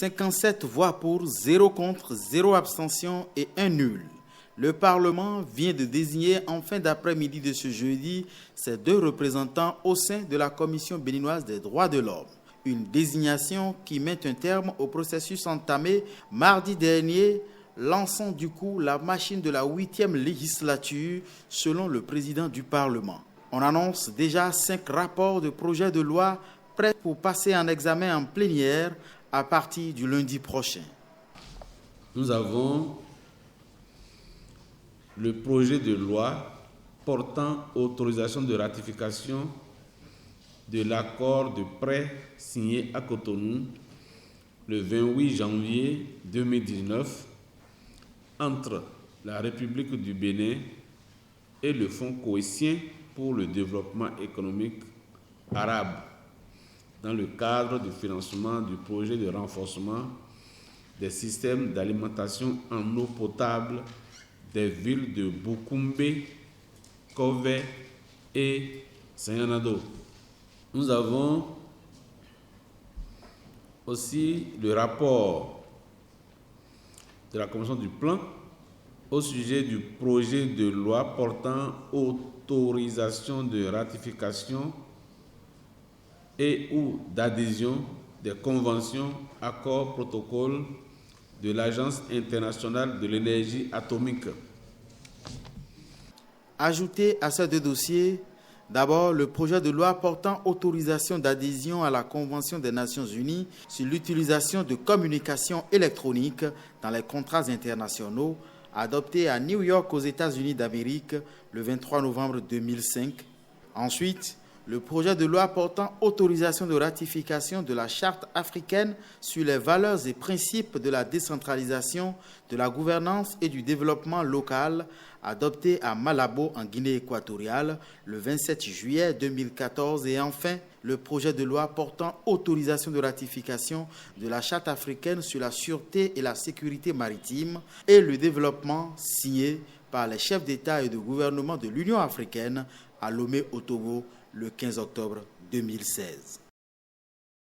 57 voix pour, 0 contre, 0 abstention et 1 nul. Le Parlement vient de désigner en fin d'après-midi de ce jeudi ses 2 représentants au sein de la Commission béninoise des droits de l'homme. Une désignation qui met un terme au processus entamé mardi dernier, lançant du coup la machine de la 8e législature selon le président du Parlement. On annonce déjà 5 rapports de projets de loi prêts pour passer en examen en plénière à partir du lundi prochain. Nous avons le projet de loi portant autorisation de ratification de l'accord de prêt signé à Cotonou le 28 janvier 2019 entre la République du Bénin et le Fonds cohésien pour le développement économique arabe dans le cadre du financement du projet de renforcement des systèmes d'alimentation en eau potable des villes de Bukumbe, Kove et Sayanado. Nous avons aussi le rapport de la Commission du plan au sujet du projet de loi portant autorisation de ratification et ou d'adhésion des conventions, accords, protocoles de l'Agence internationale de l'énergie atomique. Ajouté à ces 2 dossiers, d'abord le projet de loi portant autorisation d'adhésion à la Convention des Nations Unies sur l'utilisation de communications électroniques dans les contrats internationaux, adopté à New York aux États-Unis d'Amérique le 23 novembre 2005. Ensuite, le projet de loi portant autorisation de ratification de la Charte africaine sur les valeurs et principes de la décentralisation, de la gouvernance et du développement local, adopté à Malabo en Guinée équatoriale le 27 juillet 2014. Et enfin, le projet de loi portant autorisation de ratification de la Charte africaine sur la sûreté et la sécurité maritime et le développement, signé par les chefs d'État et de gouvernement de l'Union africaine à Lomé au Togo le 15 octobre 2016.